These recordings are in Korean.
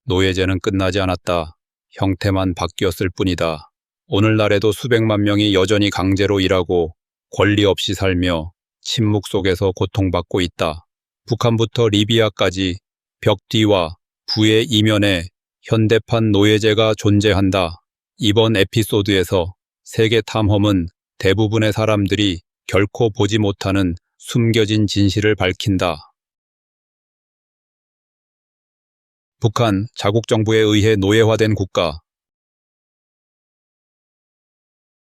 노예제는 끝나지 않았다. 형태만 바뀌었을 뿐이다. 오늘날에도 수백만 명이 여전히 강제로 일하고 권리 없이 살며 침묵 속에서 고통받고 있다. 북한부터 리비아까지 벽 뒤와 부의 이면에 현대판 노예제가 존재한다. 이번 에피소드에서 세계 탐험은 대부분의 사람들이 결코 보지 못하는 숨겨진 진실을 밝힌다. 북한, 자국 정부에 의해 노예화된 국가.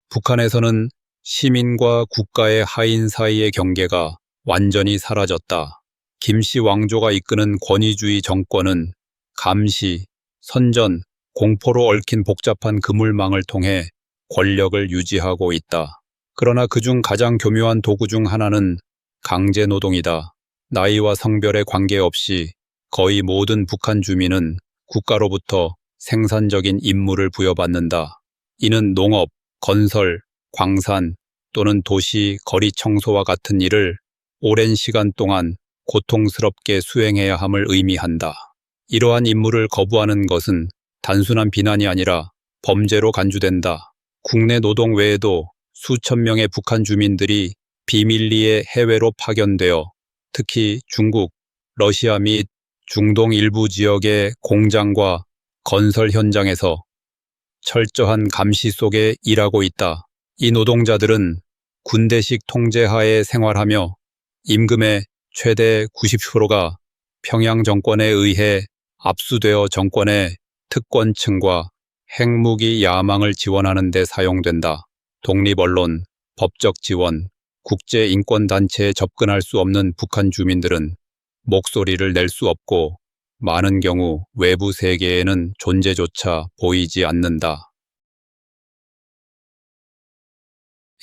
북한에서는 시민과 국가의 하인 사이의 경계가 완전히 사라졌다. 김씨 왕조가 이끄는 권위주의 정권은 감시, 선전, 공포로 얽힌 복잡한 그물망을 통해 권력을 유지하고 있다. 그러나 그중 가장 교묘한 도구 중 하나는 강제노동이다. 나이와 성별에 관계없이 거의 모든 북한 주민은 국가로부터 생산적인 임무를 부여받는다. 이는 농업, 건설, 광산 또는 도시 거리 청소와 같은 일을 오랜 시간 동안 고통스럽게 수행해야 함을 의미한다. 이러한 임무를 거부하는 것은 단순한 비난이 아니라 범죄로 간주된다. 국내 노동 외에도 수천 명의 북한 주민들이 비밀리에 해외로 파견되어 특히 중국, 러시아 및 중동 일부 지역의 공장과 건설 현장에서 철저한 감시 속에 일하고 있다. 이 노동자들은 군대식 통제하에 생활하며 임금의 최대 90%가 평양 정권에 의해 압수되어 정권의 특권층과 핵무기 야망을 지원하는 데 사용된다. 독립언론, 법적 지원, 국제인권단체에 접근할 수 없는 북한 주민들은 목소리를 낼 수 없고 많은 경우 외부 세계에는 존재조차 보이지 않는다.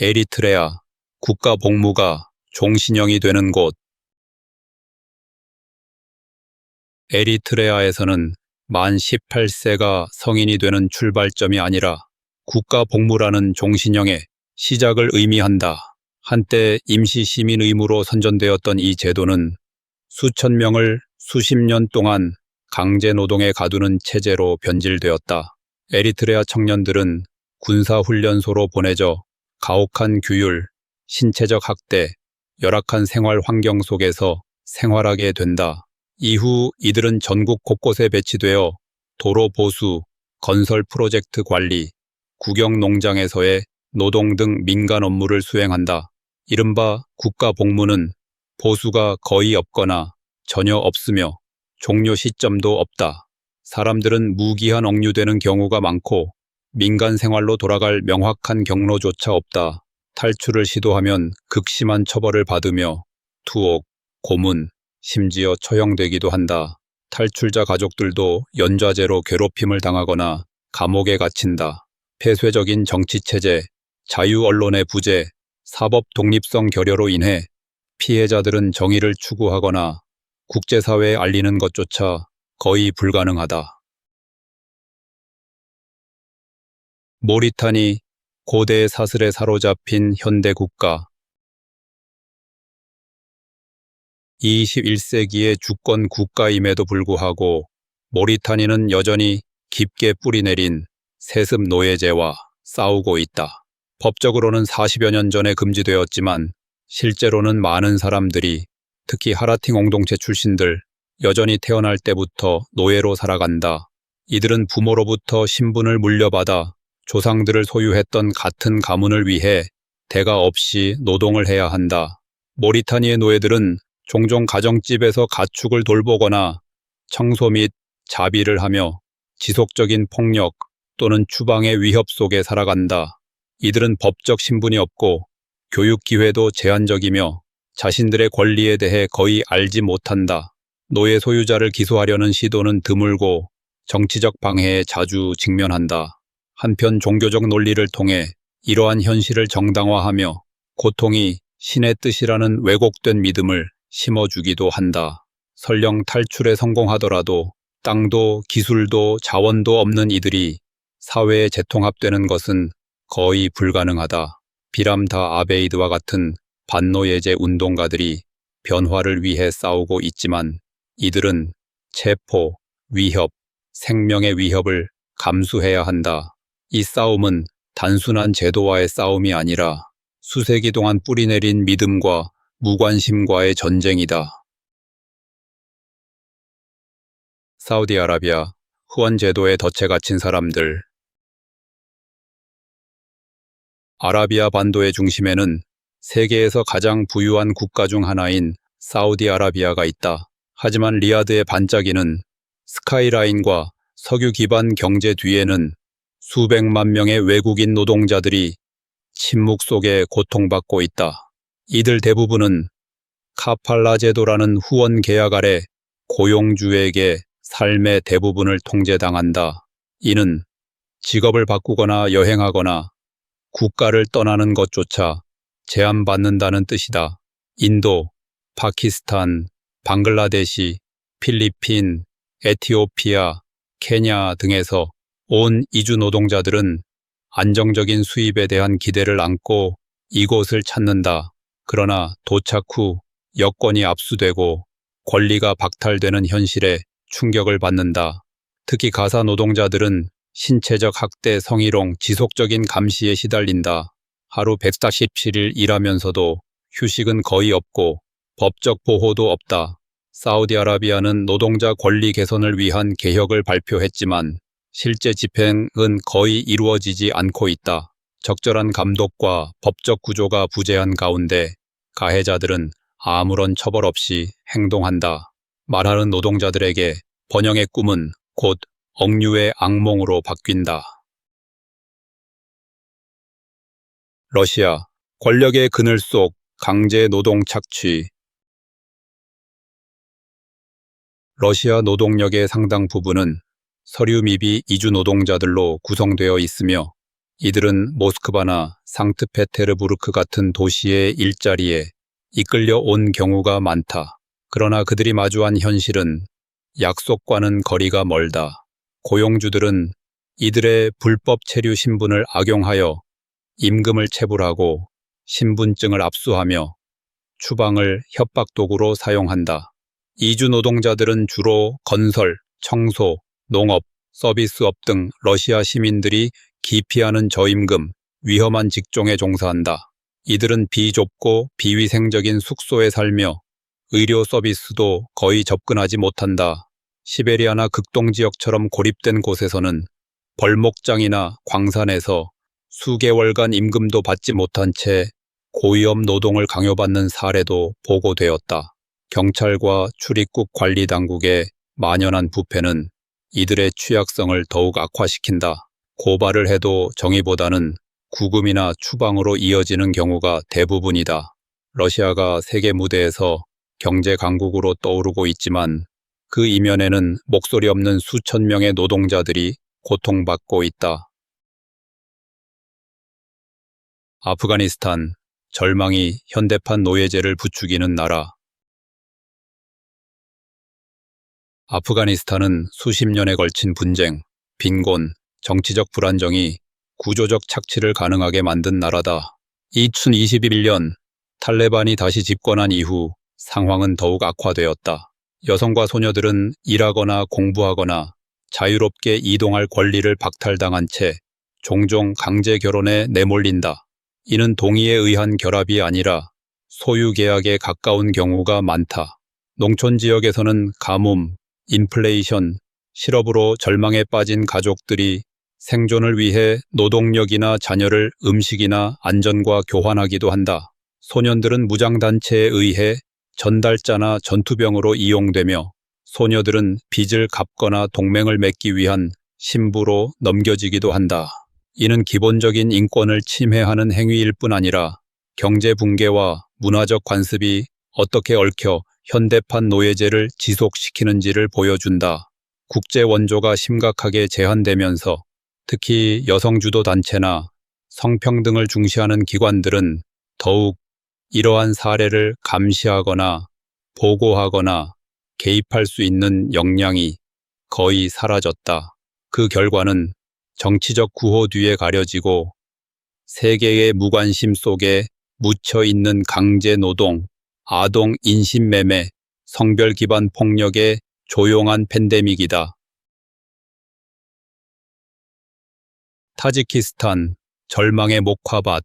에리트레아, 국가 복무가 종신형이 되는 곳. 에리트레아에서는 만 18세가 성인이 되는 출발점이 아니라 국가 복무라는 종신형의 시작을 의미한다. 한때 임시 시민 의무로 선전되었던 이 제도는 수천 명을 수십 년 동안 강제노동에 가두는 체제로 변질되었다. 에리트레아 청년들은 군사훈련소로 보내져 가혹한 규율, 신체적 학대, 열악한 생활 환경 속에서 생활하게 된다. 이후 이들은 전국 곳곳에 배치되어 도로 보수, 건설 프로젝트 관리, 국영 농장에서의 노동 등 민간 업무를 수행한다. 이른바 국가 복무는 보수가 거의 없거나 전혀 없으며 종료 시점도 없다. 사람들은 무기한 억류되는 경우가 많고 민간 생활로 돌아갈 명확한 경로조차 없다. 탈출을 시도하면 극심한 처벌을 받으며 투옥, 고문, 심지어 처형되기도 한다. 탈출자 가족들도 연좌제로 괴롭힘을 당하거나 감옥에 갇힌다. 폐쇄적인 정치체제, 자유언론의 부재, 사법 독립성 결여로 인해 피해자들은 정의를 추구하거나 국제사회에 알리는 것조차 거의 불가능하다. 모리타니, 고대의 사슬에 사로잡힌 현대국가. 21세기의 주권 국가임에도 불구하고 모리타니는 여전히 깊게 뿌리내린 세습 노예제와 싸우고 있다. 법적으로는 40여 년 전에 금지되었지만 실제로는 많은 사람들이 특히 하라팅 공동체 출신들 여전히 태어날 때부터 노예로 살아간다. 이들은 부모로부터 신분을 물려받아 조상들을 소유했던 같은 가문을 위해 대가 없이 노동을 해야 한다. 모리타니의 노예들은 종종 가정집에서 가축을 돌보거나 청소 및 자비를 하며 지속적인 폭력 또는 추방의 위협 속에 살아간다. 이들은 법적 신분이 없고 교육 기회도 제한적이며 자신들의 권리에 대해 거의 알지 못한다. 노예 소유자를 기소하려는 시도는 드물고 정치적 방해에 자주 직면한다. 한편 종교적 논리를 통해 이러한 현실을 정당화하며 고통이 신의 뜻이라는 왜곡된 믿음을 심어주기도 한다. 설령 탈출에 성공하더라도 땅도 기술도 자원도 없는 이들이 사회에 재통합되는 것은 거의 불가능하다. 비람다 아베이드와 같은 반노예제 운동가들이 변화를 위해 싸우고 있지만 이들은 체포, 위협, 생명의 위협을 감수해야 한다. 이 싸움은 단순한 제도와의 싸움이 아니라 수세기 동안 뿌리내린 믿음과 무관심과의 전쟁이다. 사우디아라비아 후원 제도에 덫에 갇힌 사람들. 아라비아 반도의 중심에는 세계에서 가장 부유한 국가 중 하나인 사우디아라비아가 있다. 하지만 리야드의 반짝이는 스카이라인과 석유 기반 경제 뒤에는 수백만 명의 외국인 노동자들이 침묵 속에 고통받고 있다. 이들 대부분은 카팔라 제도라는 후원 계약 아래 고용주에게 삶의 대부분을 통제당한다. 이는 직업을 바꾸거나 여행하거나 국가를 떠나는 것조차 제한받는다는 뜻이다. 인도, 파키스탄, 방글라데시, 필리핀, 에티오피아, 케냐 등에서 온 이주 노동자들은 안정적인 수입에 대한 기대를 안고 이곳을 찾는다. 그러나 도착 후 여권이 압수되고 권리가 박탈되는 현실에 충격을 받는다. 특히 가사 노동자들은 신체적 학대, 성희롱, 지속적인 감시에 시달린다. 하루 147일 일하면서도 휴식은 거의 없고 법적 보호도 없다. 사우디아라비아는 노동자 권리 개선을 위한 개혁을 발표했지만 실제 집행은 거의 이루어지지 않고 있다. 적절한 감독과 법적 구조가 부재한 가운데 가해자들은 아무런 처벌 없이 행동한다. 말하는 노동자들에게 번영의 꿈은 곧 억류의 악몽으로 바뀐다. 러시아, 권력의 그늘 속 강제 노동 착취. 러시아 노동력의 상당 부분은 서류 미비 이주 노동자들로 구성되어 있으며 이들은 모스크바나 상트페테르부르크 같은 도시의 일자리에 이끌려 온 경우가 많다. 그러나 그들이 마주한 현실은 약속과는 거리가 멀다. 고용주들은 이들의 불법 체류 신분을 악용하여 임금을 체불하고 신분증을 압수하며 추방을 협박도구로 사용한다. 이주 노동자들은 주로 건설, 청소, 농업, 서비스업 등 러시아 시민들이 기피하는 저임금, 위험한 직종에 종사한다. 이들은 비좁고 비위생적인 숙소에 살며 의료 서비스도 거의 접근하지 못한다. 시베리아나 극동 지역처럼 고립된 곳에서는 벌목장이나 광산에서 수개월간 임금도 받지 못한 채 고위험 노동을 강요받는 사례도 보고되었다. 경찰과 출입국 관리 당국의 만연한 부패는 이들의 취약성을 더욱 악화시킨다. 고발을 해도 정의보다는 구금이나 추방으로 이어지는 경우가 대부분이다. 러시아가 세계 무대에서 경제 강국으로 떠오르고 있지만 그 이면에는 목소리 없는 수천 명의 노동자들이 고통받고 있다. 아프가니스탄, 절망이 현대판 노예제를 부추기는 나라. 아프가니스탄은 수십 년에 걸친 분쟁, 빈곤, 정치적 불안정이 구조적 착취를 가능하게 만든 나라다. 2021년 탈레반이 다시 집권한 이후 상황은 더욱 악화되었다. 여성과 소녀들은 일하거나 공부하거나 자유롭게 이동할 권리를 박탈당한 채 종종 강제 결혼에 내몰린다. 이는 동의에 의한 결합이 아니라 소유 계약에 가까운 경우가 많다. 농촌 지역에서는 가뭄, 인플레이션, 실업으로 절망에 빠진 가족들이 생존을 위해 노동력이나 자녀를 음식이나 안전과 교환하기도 한다. 소년들은 무장단체에 의해 전달자나 전투병으로 이용되며 소녀들은 빚을 갚거나 동맹을 맺기 위한 신부로 넘겨지기도 한다. 이는 기본적인 인권을 침해하는 행위일 뿐 아니라 경제 붕괴와 문화적 관습이 어떻게 얽혀 현대판 노예제를 지속시키는지를 보여준다. 국제 원조가 심각하게 제한되면서 특히 여성주도 단체나 성평등을 중시하는 기관들은 더욱 이러한 사례를 감시하거나 보고하거나 개입할 수 있는 역량이 거의 사라졌다. 그 결과는 정치적 구호 뒤에 가려지고 세계의 무관심 속에 묻혀 있는 강제 노동, 아동 인신매매, 성별 기반 폭력의 조용한 팬데믹이다. 타지키스탄, 절망의 목화밭.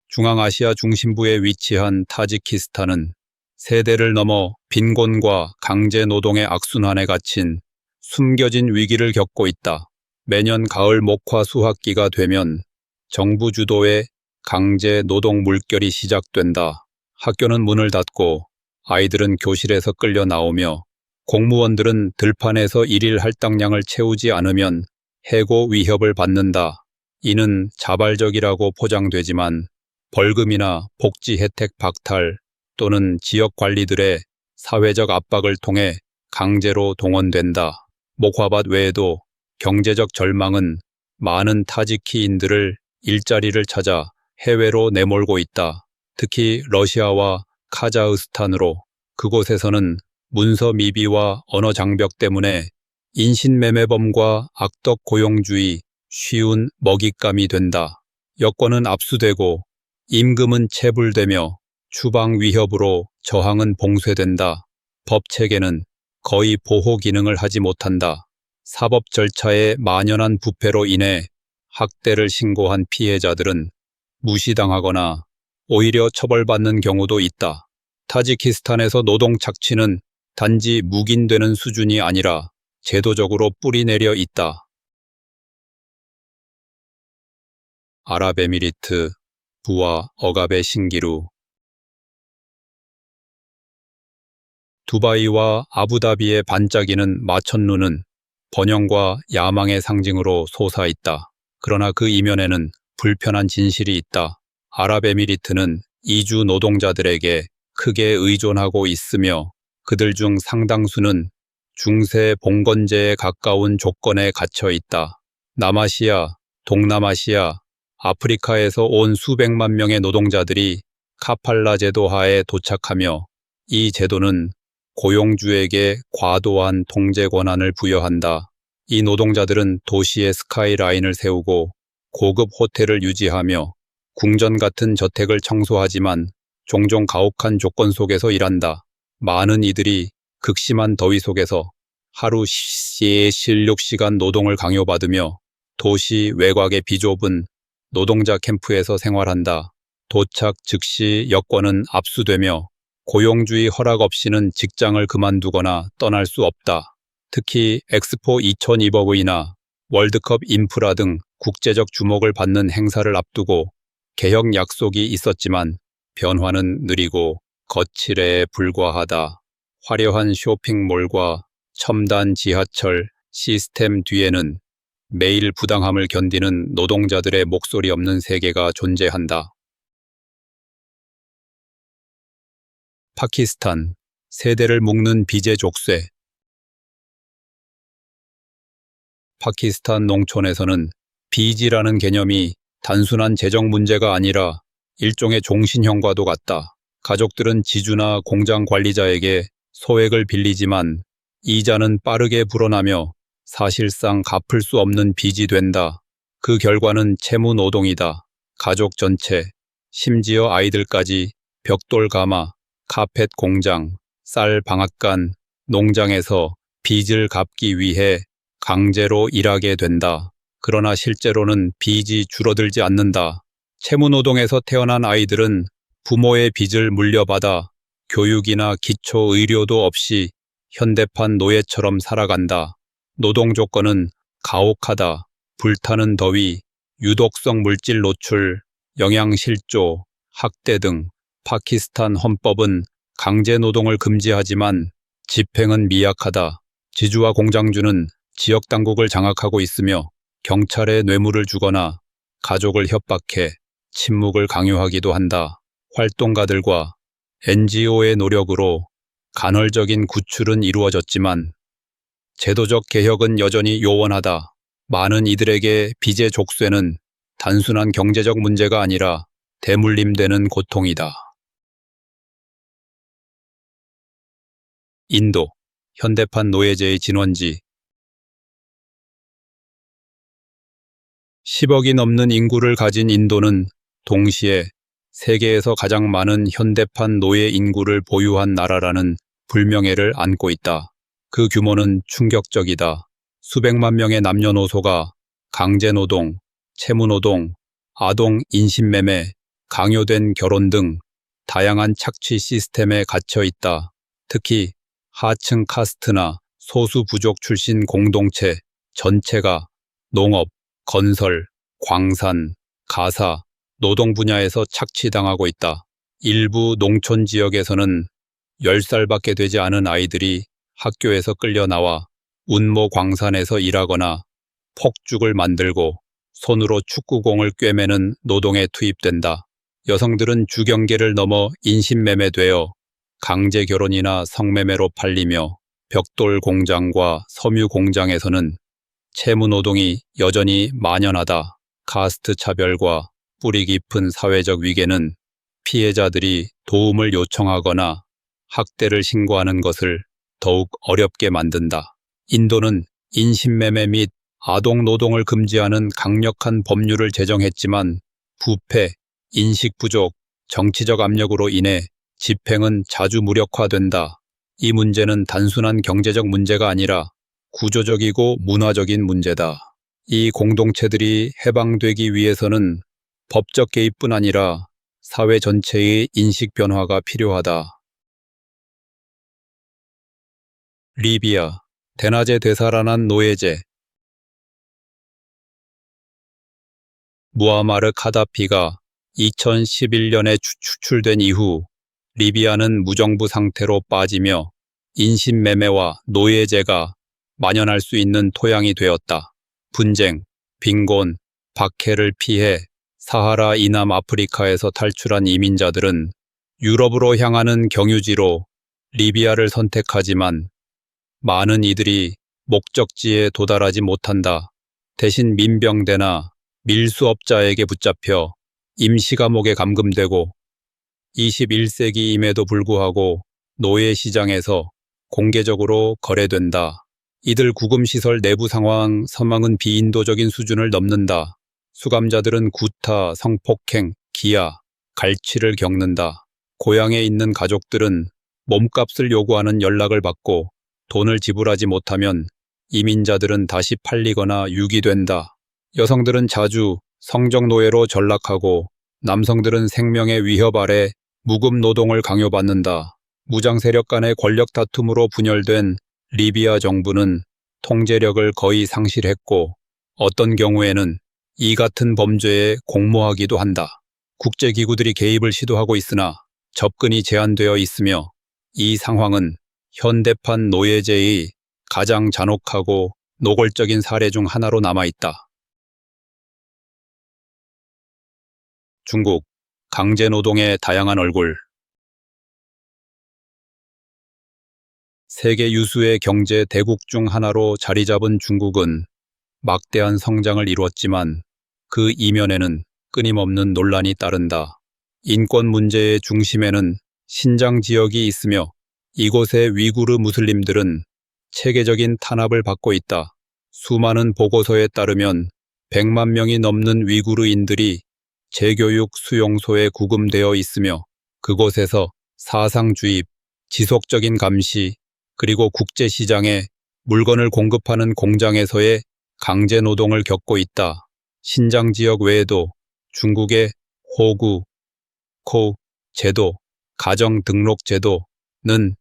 중앙아시아 중심부에 위치한 타지키스탄은 세대를 넘어 빈곤과 강제 노동의 악순환에 갇힌 숨겨진 위기를 겪고 있다. 매년 가을 목화 수확기가 되면 정부 주도의 강제 노동 물결이 시작된다. 학교는 문을 닫고 아이들은 교실에서 끌려 나오며 공무원들은 들판에서 일일 할당량을 채우지 않으면 해고 위협을 받는다. 이는 자발적이라고 포장되지만 벌금이나 복지 혜택 박탈 또는 지역 관리들의 사회적 압박을 통해 강제로 동원된다. 목화밭 외에도 경제적 절망은 많은 타지키인들을 일자리를 찾아 해외로 내몰고 있다. 특히 러시아와 카자흐스탄으로. 그곳에서는 문서 미비와 언어 장벽 때문에 인신매매범과 악덕 고용주의 쉬운 먹잇감이 된다. 여권은 압수되고 임금은 체불되며 추방 위협으로 저항은 봉쇄된다. 법 체계는 거의 보호 기능을 하지 못한다. 사법 절차의 만연한 부패로 인해 학대를 신고한 피해자들은 무시당하거나 오히려 처벌받는 경우도 있다. 타지키스탄에서 노동 착취는 단지 묵인되는 수준이 아니라 제도적으로 뿌리내려 있다. 아랍에미리트, 부와 억압의 신기루. 두바이와 아부다비의 반짝이는 마천루는 번영과 야망의 상징으로 솟아있다. 그러나 그 이면에는 불편한 진실이 있다. 아랍에미리트는 이주 노동자들에게 크게 의존하고 있으며 그들 중 상당수는 중세 봉건제에 가까운 조건에 갇혀 있다. 남아시아, 동남아시아, 아프리카에서 온 수백만 명의 노동자들이 카팔라 제도 하에 도착하며 이 제도는 고용주에게 과도한 통제 권한을 부여한다. 이 노동자들은 도시의 스카이라인을 세우고 고급 호텔을 유지하며 궁전 같은 저택을 청소하지만 종종 가혹한 조건 속에서 일한다. 많은 이들이 극심한 더위 속에서 하루 16시간 노동을 강요받으며 도시 외곽의 비좁은 노동자 캠프에서 생활한다. 도착 즉시 여권은 압수되며 고용주의 허락 없이는 직장을 그만두거나 떠날 수 없다. 특히 엑스포 2025이나 월드컵 인프라 등 국제적 주목을 받는 행사를 앞두고 개혁 약속이 있었지만 변화는 느리고 거칠에 불과하다. 화려한 쇼핑몰과 첨단 지하철 시스템 뒤에는 매일 부당함을 견디는 노동자들의 목소리 없는 세계가 존재한다. 파키스탄, 세대를 묶는 빚의 족쇄. 파키스탄 농촌에서는 빚이라는 개념이 단순한 재정 문제가 아니라 일종의 종신형과도 같다. 가족들은 지주나 공장 관리자에게 소액을 빌리지만 이자는 빠르게 불어나며 사실상 갚을 수 없는 빚이 된다. 그 결과는 채무 노동이다. 가족 전체, 심지어 아이들까지 벽돌 가마, 카펫 공장, 쌀 방앗간, 농장에서 빚을 갚기 위해 강제로 일하게 된다. 그러나 실제로는 빚이 줄어들지 않는다. 채무노동에서 태어난 아이들은 부모의 빚을 물려받아 교육이나 기초 의료도 없이 현대판 노예처럼 살아간다. 노동 조건은 가혹하다. 불타는 더위, 유독성 물질 노출, 영양실조, 학대 등. 파키스탄 헌법은 강제 노동을 금지하지만 집행은 미약하다. 지주와 공장주는 지역 당국을 장악하고 있으며 경찰에 뇌물을 주거나 가족을 협박해 침묵을 강요하기도 한다. 활동가들과 NGO의 노력으로 간헐적인 구출은 이루어졌지만 제도적 개혁은 여전히 요원하다. 많은 이들에게 빚의 족쇄는 단순한 경제적 문제가 아니라 대물림되는 고통이다. 인도, 현대판 노예제의 진원지. 10억이 넘는 인구를 가진 인도는 동시에 세계에서 가장 많은 현대판 노예 인구를 보유한 나라라는 불명예를 안고 있다. 그 규모는 충격적이다. 수백만 명의 남녀노소가 강제노동, 채무노동, 아동 인신매매, 강요된 결혼 등 다양한 착취 시스템에 갇혀 있다. 특히 하층 카스트나 소수 부족 출신 공동체 전체가 농업, 건설, 광산, 가사, 노동 분야에서 착취당하고 있다. 일부 농촌 지역에서는 10살밖에 되지 않은 아이들이 학교에서 끌려 나와 운모 광산에서 일하거나 폭죽을 만들고 손으로 축구공을 꿰매는 노동에 투입된다. 여성들은 주경계를 넘어 인신매매되어 강제 결혼이나 성매매로 팔리며 벽돌 공장과 섬유 공장에서는 채무노동이 여전히 만연하다. 카스트 차별과 뿌리 깊은 사회적 위계는 피해자들이 도움을 요청하거나 학대를 신고하는 것을 더욱 어렵게 만든다. 인도는 인신매매 및 아동 노동을 금지하는 강력한 법률을 제정했지만 부패, 인식 부족, 정치적 압력으로 인해 집행은 자주 무력화된다. 이 문제는 단순한 경제적 문제가 아니라 구조적이고 문화적인 문제다. 이 공동체들이 해방되기 위해서는 법적 개입뿐 아니라 사회 전체의 인식 변화가 필요하다. 리비아, 대낮에 되살아난 노예제. 무아마르 카다피가 2011년에 추출된 이후 리비아는 무정부 상태로 빠지며 인신매매와 노예제가 만연할 수 있는 토양이 되었다. 분쟁, 빈곤, 박해를 피해 사하라 이남 아프리카에서 탈출한 이민자들은 유럽으로 향하는 경유지로 리비아를 선택하지만 많은 이들이 목적지에 도달하지 못한다. 대신 민병대나 밀수업자에게 붙잡혀 임시감옥에 감금되고 21세기임에도 불구하고 노예 시장에서 공개적으로 거래된다. 이들 구금시설 내부 상황 사망은 비인도적인 수준을 넘는다. 수감자들은 구타, 성폭행, 기아, 갈취를 겪는다. 고향에 있는 가족들은 몸값을 요구하는 연락을 받고 돈을 지불하지 못하면 이민자들은 다시 팔리거나 유기된다. 여성들은 자주 성적노예로 전락하고 남성들은 생명의 위협 아래 무급 노동을 강요받는다. 무장 세력 간의 권력 다툼으로 분열된 리비아 정부는 통제력을 거의 상실했고 어떤 경우에는 이 같은 범죄에 공모하기도 한다. 국제기구들이 개입을 시도하고 있으나 접근이 제한되어 있으며 이 상황은 현대판 노예제의 가장 잔혹하고 노골적인 사례 중 하나로 남아있다. 중국, 강제노동의 다양한 얼굴. 세계 유수의 경제 대국 중 하나로 자리 잡은 중국은 막대한 성장을 이루었지만 그 이면에는 끊임없는 논란이 따른다. 인권 문제의 중심에는 신장 지역이 있으며 이곳의 위구르 무슬림들은 체계적인 탄압을 받고 있다. 수많은 보고서에 따르면 100만 명이 넘는 위구르인들이 재교육 수용소에 구금되어 있으며 그곳에서 사상 주입, 지속적인 감시, 그리고 국제시장에 물건을 공급하는 공장에서의 강제 노동을 겪고 있다. 신장 지역 외에도 중국의 호구, 코 제도, 가정 등록 제도는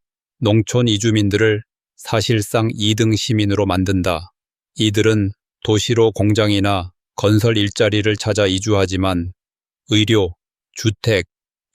농촌 이주민들을 사실상 2등 시민으로 만든다. 이들은 도시로 공장이나 건설 일자리를 찾아 이주하지만 의료, 주택,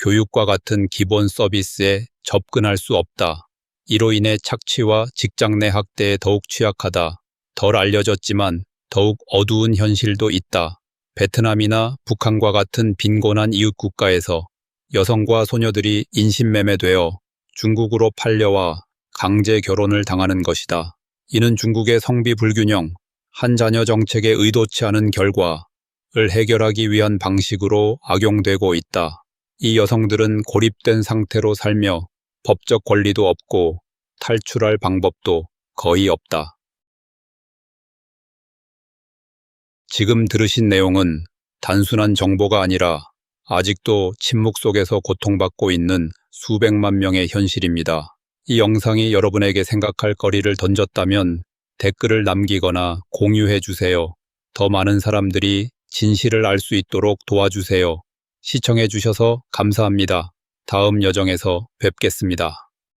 교육과 같은 기본 서비스에 접근할 수 없다. 이로 인해 착취와 직장 내 학대에 더욱 취약하다. 덜 알려졌지만 더욱 어두운 현실도 있다. 베트남이나 북한과 같은 빈곤한 이웃 국가에서 여성과 소녀들이 인신매매되어 중국으로 팔려와 강제 결혼을 당하는 것이다. 이는 중국의 성비 불균형, 한 자녀 정책에 의도치 않은 결과를 해결하기 위한 방식으로 악용되고 있다. 이 여성들은 고립된 상태로 살며 법적 권리도 없고 탈출할 방법도 거의 없다. 지금 들으신 내용은 단순한 정보가 아니라 아직도 침묵 속에서 고통받고 있는 수백만 명의 현실입니다. 이 영상이 여러분에게 생각할 거리를 던졌다면 댓글을 남기거나 공유해 주세요. 더 많은 사람들이 진실을 알 수 있도록 도와주세요. 시청해 주셔서 감사합니다. 다음 여정에서 뵙겠습니다.